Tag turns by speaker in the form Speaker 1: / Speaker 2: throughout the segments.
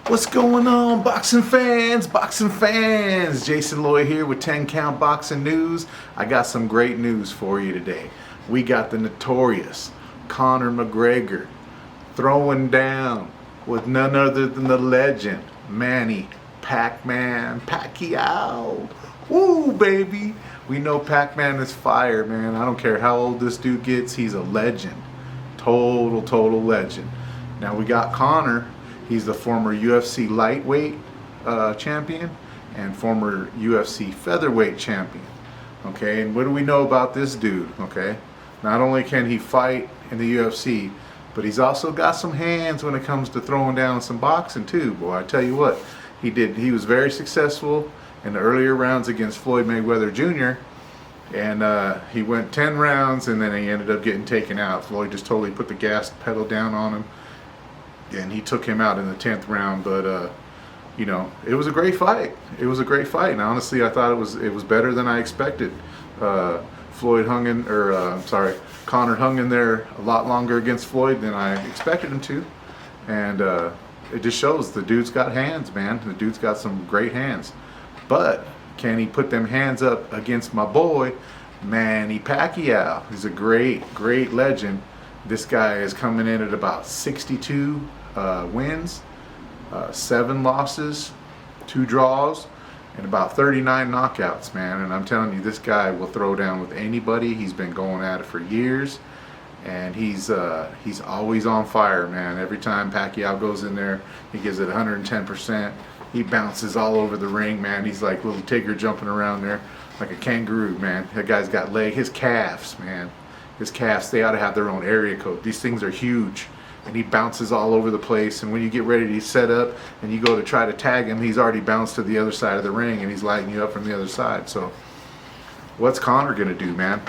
Speaker 1: What's going on, boxing fans? Boxing fans! Jason Lloyd here with 10 Count Boxing News. I got some great news for you today. We got the notorious Conor McGregor throwing down with none other than the legend, Manny Pac-Man Pacquiao. Woo, baby! We know Pac-Man is fire, man. I don't care how old this dude gets, he's a legend. Total legend. Now we got Conor. He's the former UFC lightweight champion and former UFC featherweight champion. Okay, and what do we know about this dude? Okay, not only can he fight in the UFC, but he's also got some hands when it comes to throwing down some boxing too. Boy, I tell you what, he was very successful in the earlier rounds against Floyd Mayweather Jr. And he went 10 rounds and then he ended up getting taken out. Floyd just totally put the gas pedal down on him. And he took him out in the 10th round, but you know, it was a great fight. It was a great fight, and honestly, I thought it was better than I expected. Conor hung in there a lot longer against Floyd than I expected him to, and it just shows the dude's got hands, man. The dude's got some great hands, but can he put them hands up against my boy, Manny Pacquiao? He's a great legend. This guy is coming in at about 62 wins, 7 losses, 2 draws, and about 39 knockouts, man. And I'm telling you, this guy will throw down with anybody. He's been going at it for years, and he's always on fire, man. Every time Pacquiao goes in there, he gives it 110%. He bounces all over the ring, man. He's like little Tigger jumping around there like a kangaroo, man. That guy's got his calves, man. His calves, they ought to have their own area code. These things are huge, and he bounces all over the place, and when you get ready to set up and you go to try to tag him, he's already bounced to the other side of the ring and he's lighting you up from the other side. So what's Conor gonna do, man?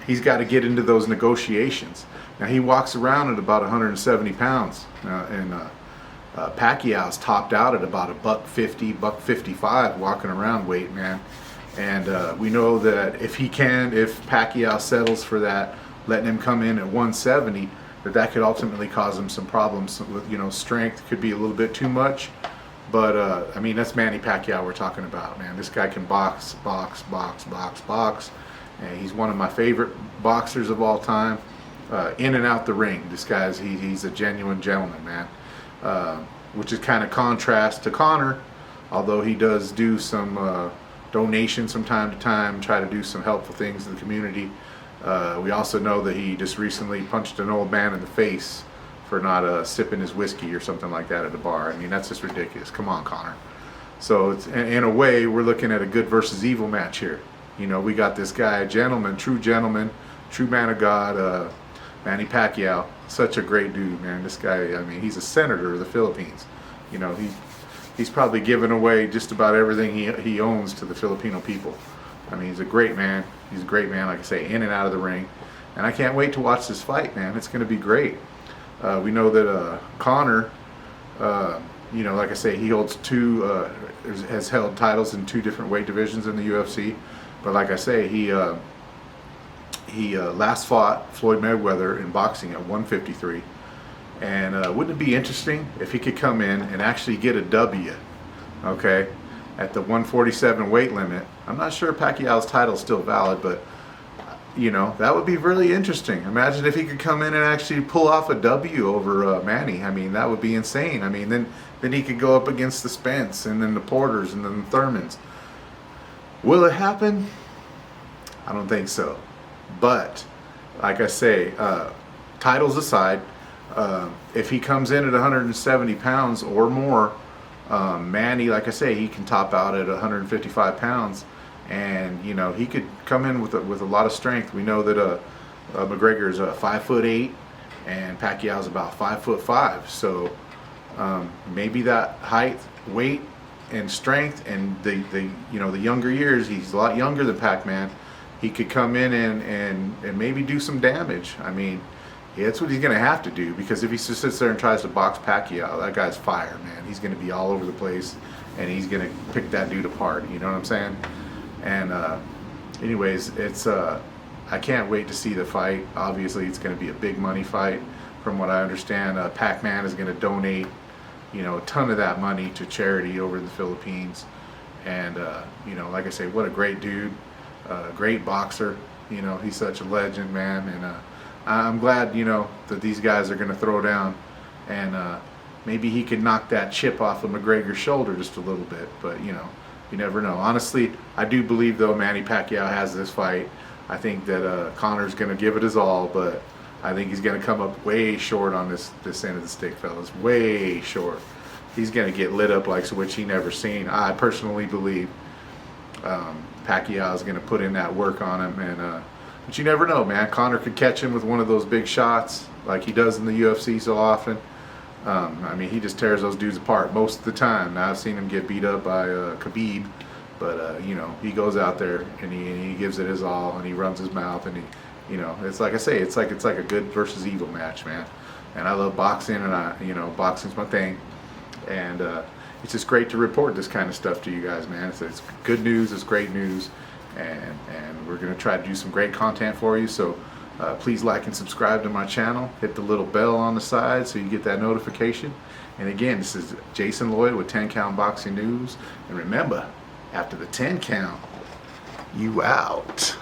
Speaker 1: He's got to get into those negotiations. Now he walks around at about 170 pounds, and Pacquiao's topped out at about $150, $155 walking around weight, man. And we know that if Pacquiao settles for that, letting him come in at 170, that could ultimately cause him some problems with, strength could be a little bit too much. But I mean, that's Manny Pacquiao we're talking about, man. This guy can box, and he's one of my favorite boxers of all time. In and out the ring, this guy's he's a genuine gentleman, man. Which is kind of contrast to Conor, although he does do some donations from time to time, try to do some helpful things in the community. We also know that he just recently punched an old man in the face for not sipping his whiskey or something like that at a bar. I mean, that's just ridiculous. Come on, Conor. So it's, in a way, we're looking at a good versus evil match here. We got this guy, a gentleman, true man of God, Manny Pacquiao. Such a great dude, man. This guy, I mean, he's a senator of the Philippines. He's probably given away just about everything he owns to the Filipino people. I mean, he's a great man. He's a great man, like I say, in and out of the ring. And I can't wait to watch this fight, man. It's going to be great. We know that Conor, like I say, he holds has held titles in 2 different weight divisions in the UFC. But like I say, he last fought Floyd Mayweather in boxing at 153. And wouldn't it be interesting if he could come in and actually get a W, okay, at the 147 weight limit? I'm not sure Pacquiao's title is still valid, but, that would be really interesting. Imagine if he could come in and actually pull off a W over Manny. I mean, that would be insane. I mean, then he could go up against the Spence and then the Porters and then the Thurmans. Will it happen? I don't think so. But, like I say, titles aside, if he comes in at 170 pounds or more, Manny, like I say, he can top out at 155 pounds, and he could come in with a lot of strength. We know that McGregor's 5'8", and Pacquiao's about 5'5". So maybe that height, weight, and strength, and the younger years, he's a lot younger than Pac-Man. He could come in and maybe do some damage. I mean, yeah, that's what he's going to have to do, because if he just sits there and tries to box Pacquiao, that guy's fire, man. He's going to be all over the place, and he's going to pick that dude apart. You know what I'm saying? And anyways, it's I can't wait to see the fight. Obviously, it's going to be a big money fight. From what I understand, Pac-Man is going to donate you know, a ton of that money to charity over in the Philippines. And you know, like I say, what a great dude, great boxer. You know, he's such a legend, man. And I'm glad, you know, that these guys are going to throw down, and maybe he can knock that chip off of McGregor's shoulder just a little bit. But you know, you never know. Honestly, I do believe though Manny Pacquiao has this fight. I think that Conor's going to give it his all, but I think he's going to come up way short on this end of the stick, fellas. Way short. He's going to get lit up like which he never seen. I personally believe Pacquiao is going to put in that work on him, and but you never know, man. Conor could catch him with one of those big shots like he does in the UFC so often. I mean, he just tears those dudes apart most of the time. Now I've seen him get beat up by Khabib, but you know, he goes out there and he gives it his all, and he runs his mouth, and he, you know, it's like I say, it's like a good versus evil match, man. And I love boxing, and you know, boxing's my thing, and it's just great to report this kind of stuff to you guys, man. It's good news, it's great news, and we're gonna try to do some great content for you. So please like and subscribe to my channel. Hit the little bell on the side so you get that notification. And again, this is Jason Lloyd with 10 Count Boxing News. And remember, after the 10 count, you out.